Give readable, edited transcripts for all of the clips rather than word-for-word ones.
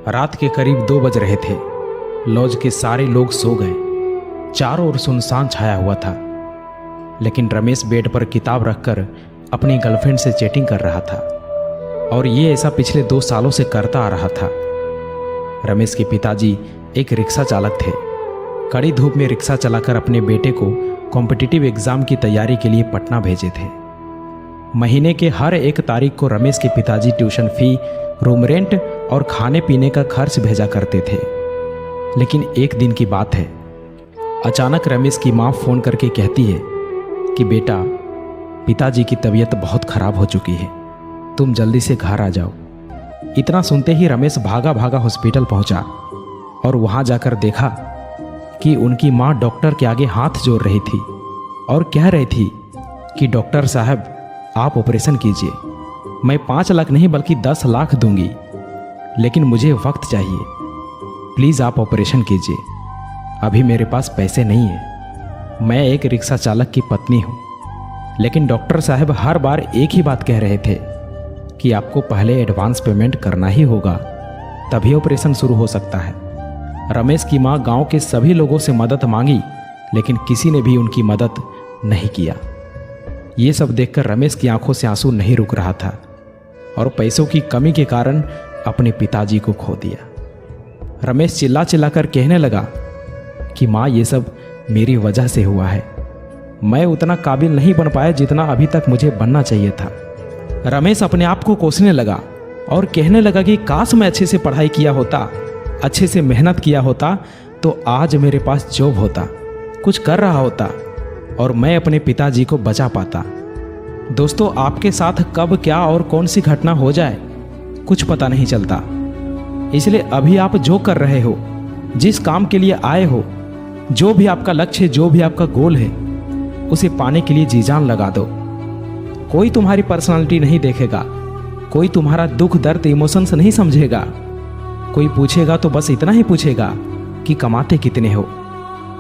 रात के करीब 2 बज रहे थे। लॉज के सारे लोग सो गए। चारों ओर सुनसान छाया हुआ था, लेकिन रमेश बेड पर किताब रखकर अपनी गर्लफ्रेंड से चैटिंग कर रहा था, और ये ऐसा पिछले 2 सालों से करता आ रहा था। रमेश के पिताजी एक रिक्शा चालक थे। कड़ी धूप में रिक्शा चलाकर अपने बेटे को कॉम्पिटिटिव एग्ज़ाम की तैयारी के लिए पटना भेजे थे। महीने के हर 1 तारीख को रमेश के पिताजी ट्यूशन फी, रूम रेंट और खाने पीने का खर्च भेजा करते थे। लेकिन एक दिन की बात है, अचानक रमेश की माँ फ़ोन करके कहती है कि बेटा, पिताजी की तबीयत बहुत ख़राब हो चुकी है, तुम जल्दी से घर आ जाओ। इतना सुनते ही रमेश भागा भागा हॉस्पिटल पहुंचा और वहां जाकर देखा कि उनकी माँ डॉक्टर के आगे हाथ जोड़ रही थी और कह रही थी कि डॉक्टर साहब, आप ऑपरेशन कीजिए, मैं 5 लाख नहीं बल्कि 10 लाख दूंगी, लेकिन मुझे वक्त चाहिए, प्लीज़ आप ऑपरेशन कीजिए, अभी मेरे पास पैसे नहीं है, मैं एक रिक्शा चालक की पत्नी हूँ। लेकिन डॉक्टर साहब हर बार एक ही बात कह रहे थे कि आपको पहले एडवांस पेमेंट करना ही होगा, तभी ऑपरेशन शुरू हो सकता है। रमेश की माँ गांव के सभी लोगों से मदद मांगी, लेकिन किसी ने भी उनकी मदद नहीं किया। ये सब देखकर रमेश की आंखों से आंसू नहीं रुक रहा था और पैसों की कमी के कारण अपने पिताजी को खो दिया। रमेश चिल्ला चिल्लाकर कहने लगा कि माँ, ये सब मेरी वजह से हुआ है, मैं उतना काबिल नहीं बन पाया जितना अभी तक मुझे बनना चाहिए था। रमेश अपने आप को कोसने लगा और कहने लगा कि काश मैं अच्छे से पढ़ाई किया होता, अच्छे से मेहनत किया होता, तो आज मेरे पास जॉब होता, कुछ कर रहा होता और मैं अपने पिताजी को बचा पाता। दोस्तों, आपके साथ कब क्या और कौन सी घटना हो जाए कुछ पता नहीं चलता, इसलिए अभी आप जो कर रहे हो, जिस काम के लिए आए हो, जो भी आपका लक्ष्य है, जो भी आपका गोल है, उसे पाने के लिए जी जान लगा दो। कोई तुम्हारी पर्सनालिटी नहीं देखेगा, कोई तुम्हारा दुख दर्द इमोशंस नहीं समझेगा। कोई पूछेगा तो बस इतना ही पूछेगा कि कमाते कितने हो।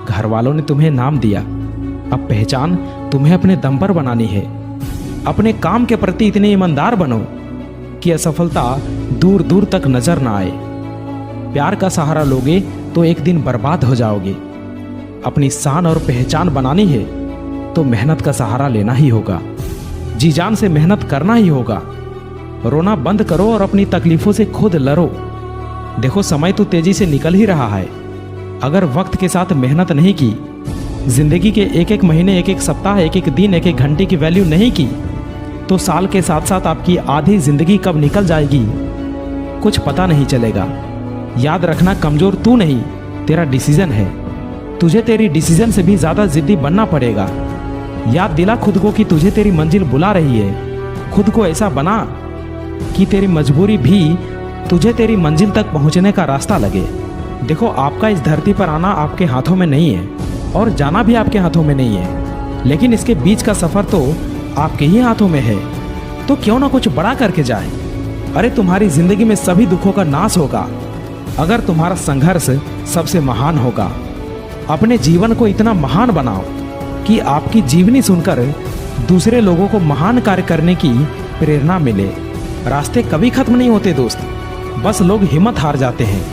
घर वालों ने तुम्हें नाम दिया, अब पहचान तुम्हें अपने दम पर बनानी है। अपने काम के प्रति इतने ईमानदार बनो कि असफलता दूर दूर तक नजर ना आए। प्यार का सहारा लोगे तो एक दिन बर्बाद हो जाओगे। अपनी शान और पहचान बनानी है तो मेहनत का सहारा लेना ही होगा, जी जान से मेहनत करना ही होगा। रोना बंद करो और अपनी तकलीफों से खुद लड़ो। देखो, समय तो तेजी से निकल ही रहा है। अगर वक्त के साथ मेहनत नहीं की, जिंदगी के एक एक महीने, एक एक सप्ताह, एक एक दिन, एक एक घंटे की वैल्यू नहीं की, तो साल के साथ साथ आपकी आधी जिंदगी कब निकल जाएगी कुछ पता नहीं चलेगा। याद रखना, कमजोर तू नहीं, तेरा डिसीजन है। तुझे तेरी डिसीजन से भी ज्यादा जिद्दी बनना पड़ेगा। याद दिला खुद को कि तुझे तेरी मंजिल बुला रही है। खुद को ऐसा बना कि तेरी मजबूरी भी तुझे तेरी मंजिल तक पहुंचने का रास्ता लगे। देखो, आपका इस धरती पर आना आपके हाथों में नहीं है और जाना भी आपके हाथों में नहीं है, लेकिन इसके बीच का सफर तो आपके ही हाथों में है। तो क्यों ना कुछ बड़ा करके जाए। अरे, तुम्हारी जिंदगी में सभी दुखों का नाश होगा अगर तुम्हारा संघर्ष सबसे महान होगा। अपने जीवन को इतना महान बनाओ कि आपकी जीवनी सुनकर दूसरे लोगों को महान कार्य करने की प्रेरणा मिले। रास्ते कभी खत्म नहीं होते दोस्त, बस लोग हिम्मत हार जाते हैं।